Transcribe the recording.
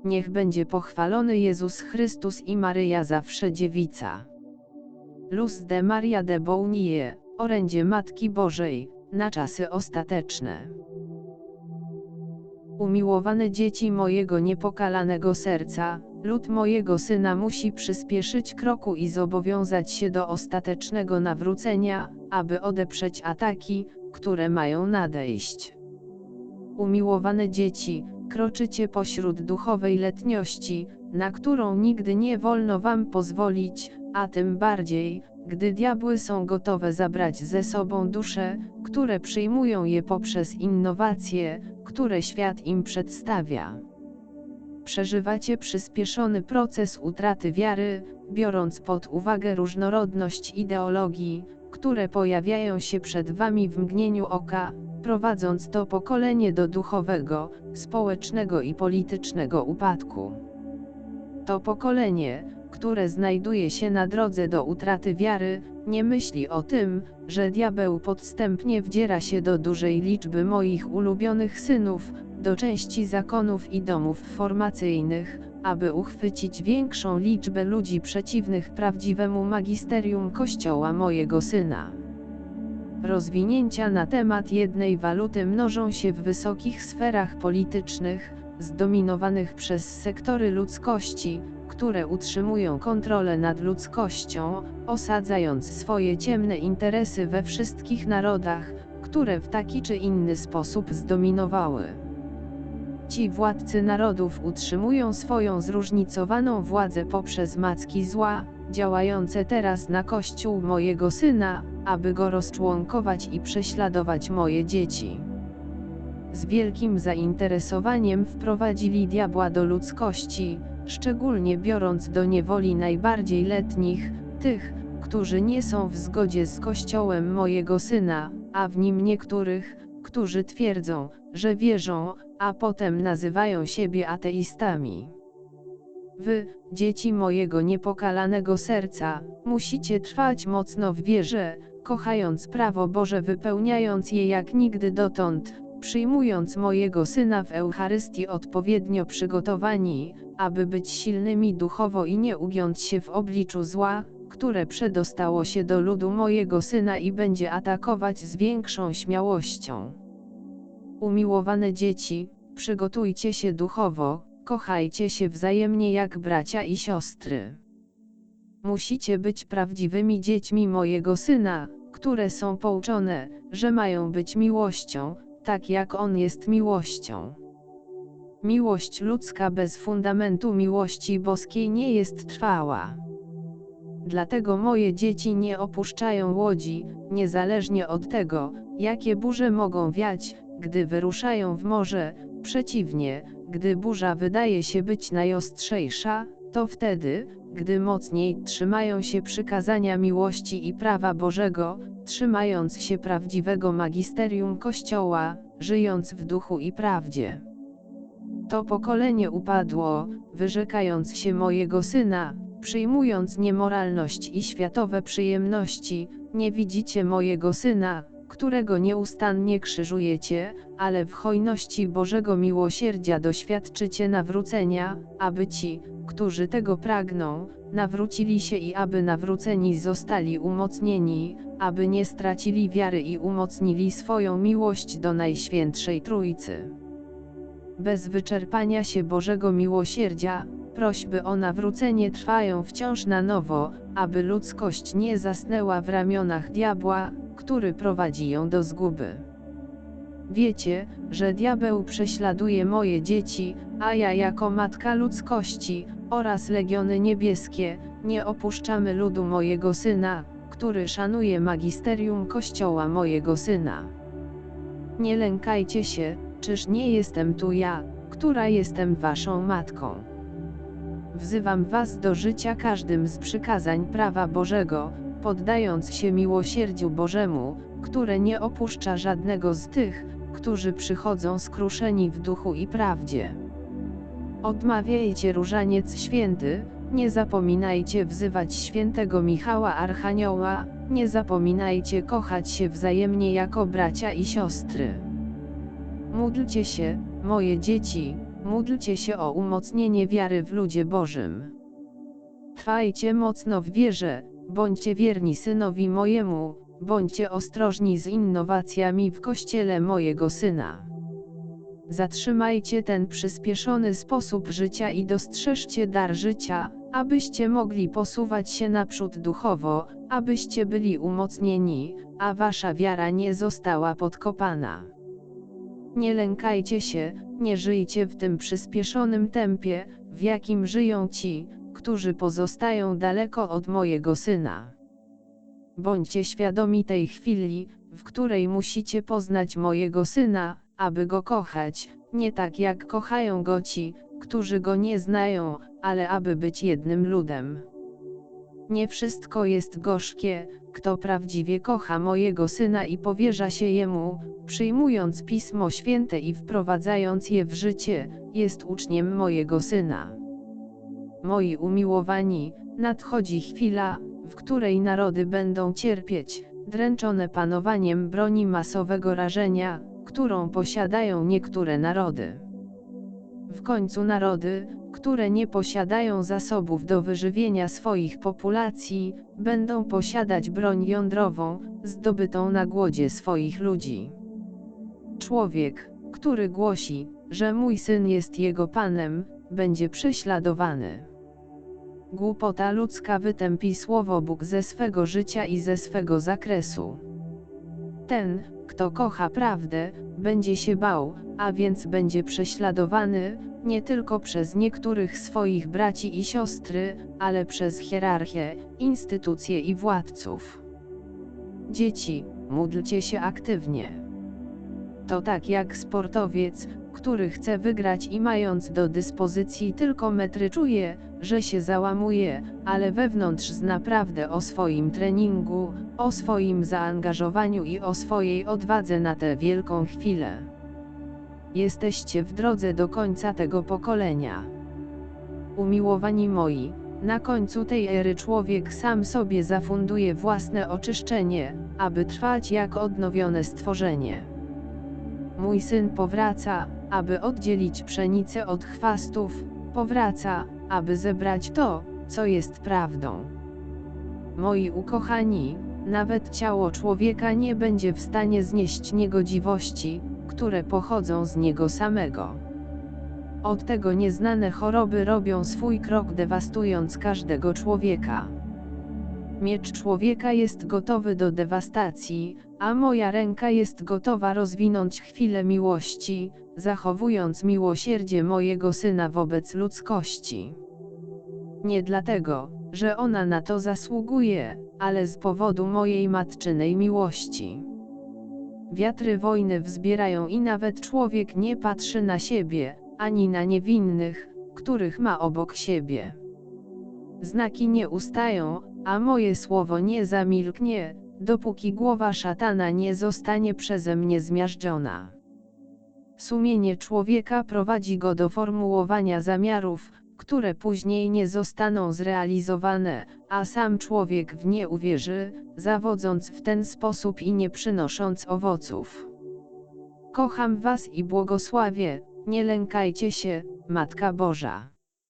Niech będzie pochwalony Jezus Chrystus i Maryja zawsze dziewica. Luz de Maria de Bounie, orędzie Matki Bożej, na czasy ostateczne. Umiłowane dzieci mojego niepokalanego serca, lud mojego Syna musi przyspieszyć kroku i zobowiązać się do ostatecznego nawrócenia, aby odeprzeć ataki, które mają nadejść. Umiłowane dzieci, kroczycie pośród duchowej letniości, na którą nigdy nie wolno wam pozwolić, a tym bardziej, gdy diabły są gotowe zabrać ze sobą dusze, które przyjmują je poprzez innowacje, które świat im przedstawia. Przeżywacie przyspieszony proces utraty wiary, biorąc pod uwagę różnorodność ideologii, które pojawiają się przed wami w mgnieniu oka, prowadząc to pokolenie do duchowego, społecznego i politycznego upadku. To pokolenie, które znajduje się na drodze do utraty wiary, nie myśli o tym, że diabeł podstępnie wdziera się do dużej liczby moich ulubionych synów, do części zakonów i domów formacyjnych, aby uchwycić większą liczbę ludzi przeciwnych prawdziwemu magisterium Kościoła mojego Syna. Rozwinięcia na temat jednej waluty mnożą się w wysokich sferach politycznych, zdominowanych przez sektory ludzkości, które utrzymują kontrolę nad ludzkością, osadzając swoje ciemne interesy we wszystkich narodach, które w taki czy inny sposób zdominowały. Ci władcy narodów utrzymują swoją zróżnicowaną władzę poprzez macki zła, działające teraz na Kościół mojego Syna, aby go rozczłonkować i prześladować moje dzieci. Z wielkim zainteresowaniem wprowadzili diabła do ludzkości, szczególnie biorąc do niewoli najbardziej letnich, tych, którzy nie są w zgodzie z Kościołem mojego Syna, a w nim niektórych, którzy twierdzą, że wierzą, a potem nazywają siebie ateistami. Wy, dzieci mojego niepokalanego serca, musicie trwać mocno w wierze, kochając prawo Boże, wypełniając je jak nigdy dotąd, przyjmując mojego Syna w Eucharystii odpowiednio przygotowani, aby być silnymi duchowo i nie ugiąć się w obliczu zła, które przedostało się do ludu mojego Syna i będzie atakować z większą śmiałością. Umiłowane dzieci, przygotujcie się duchowo, kochajcie się wzajemnie jak bracia i siostry. Musicie być prawdziwymi dziećmi mojego Syna, które są pouczone, że mają być miłością, tak jak On jest miłością. Miłość ludzka bez fundamentu miłości boskiej nie jest trwała. Dlatego moje dzieci nie opuszczają łodzi, niezależnie od tego, jakie burze mogą wiać, gdy wyruszają w morze. Przeciwnie, gdy burza wydaje się być najostrzejsza, to wtedy, gdy mocniej trzymają się przykazania miłości i prawa Bożego, trzymając się prawdziwego magisterium Kościoła, żyjąc w duchu i prawdzie. To pokolenie upadło, wyrzekając się mojego Syna, przyjmując niemoralność i światowe przyjemności. Nie widzicie mojego Syna, którego nieustannie krzyżujecie, ale w hojności Bożego miłosierdzia doświadczycie nawrócenia, aby ci, którzy tego pragną, nawrócili się i aby nawróceni zostali umocnieni, aby nie stracili wiary i umocnili swoją miłość do Najświętszej Trójcy. Bez wyczerpania się Bożego miłosierdzia, prośby o nawrócenie trwają wciąż na nowo, aby ludzkość nie zasnęła w ramionach diabła, który prowadzi ją do zguby. Wiecie, że diabeł prześladuje moje dzieci, a ja jako matka ludzkości, oraz legiony niebieskie, nie opuszczamy ludu mojego Syna, który szanuje magisterium Kościoła mojego Syna. Nie lękajcie się, czyż nie jestem tu ja, która jestem waszą matką. Wzywam was do życia każdym z przykazań prawa Bożego, poddając się miłosierdziu Bożemu, które nie opuszcza żadnego z tych, którzy przychodzą skruszeni w duchu i prawdzie. Odmawiajcie różaniec święty, nie zapominajcie wzywać świętego Michała Archanioła, nie zapominajcie kochać się wzajemnie jako bracia i siostry. Módlcie się, moje dzieci, módlcie się o umocnienie wiary w ludzie Bożym. Trwajcie mocno w wierze, bądźcie wierni Synowi mojemu, bądźcie ostrożni z innowacjami w Kościele mojego Syna. Zatrzymajcie ten przyspieszony sposób życia i dostrzeżcie dar życia, abyście mogli posuwać się naprzód duchowo, abyście byli umocnieni, a wasza wiara nie została podkopana. Nie lękajcie się, nie żyjcie w tym przyspieszonym tempie, w jakim żyją ci, którzy pozostają daleko od mojego Syna. Bądźcie świadomi tej chwili, w której musicie poznać mojego Syna, aby Go kochać, nie tak jak kochają Go ci, którzy Go nie znają, ale aby być jednym ludem. Nie wszystko jest gorzkie, kto prawdziwie kocha mojego Syna i powierza się Jemu, przyjmując Pismo Święte i wprowadzając je w życie, jest uczniem mojego Syna. Moi umiłowani, nadchodzi chwila, w której narody będą cierpieć, dręczone panowaniem broni masowego rażenia, którą posiadają niektóre narody. W końcu narody, które nie posiadają zasobów do wyżywienia swoich populacji, będą posiadać broń jądrową, zdobytą na głodzie swoich ludzi. Człowiek, który głosi, że mój Syn jest jego Panem, będzie prześladowany. Głupota ludzka wytępi słowo Bóg ze swego życia i ze swego zakresu. Ten, kto kocha prawdę, będzie się bał, a więc będzie prześladowany, nie tylko przez niektórych swoich braci i siostry, ale przez hierarchię, instytucje i władców. Dzieci, módlcie się aktywnie. To tak jak sportowiec, który chce wygrać i mając do dyspozycji tylko metry czuje, że się załamuje, ale wewnątrz zna prawdę o swoim treningu, o swoim zaangażowaniu i o swojej odwadze na tę wielką chwilę. Jesteście w drodze do końca tego pokolenia. Umiłowani moi, na końcu tej ery człowiek sam sobie zafunduje własne oczyszczenie, aby trwać jak odnowione stworzenie. Mój Syn powraca, aby oddzielić pszenicę od chwastów, powraca, aby zebrać to, co jest prawdą. Moi ukochani, nawet ciało człowieka nie będzie w stanie znieść niegodziwości, które pochodzą z niego samego. Od tego nieznane choroby robią swój krok, dewastując każdego człowieka. Miecz człowieka jest gotowy do dewastacji, a moja ręka jest gotowa rozwinąć chwilę miłości, zachowując miłosierdzie mojego Syna wobec ludzkości. Nie dlatego, że ona na to zasługuje, ale z powodu mojej matczynej miłości. Wiatry wojny wzbierają i nawet człowiek nie patrzy na siebie, ani na niewinnych, których ma obok siebie. Znaki nie ustają, a moje słowo nie zamilknie, dopóki głowa szatana nie zostanie przeze mnie zmiażdżona. Sumienie człowieka prowadzi go do formułowania zamiarów, które później nie zostaną zrealizowane, a sam człowiek w nie uwierzy, zawodząc w ten sposób i nie przynosząc owoców. Kocham was i błogosławię, nie lękajcie się, Matka Boża.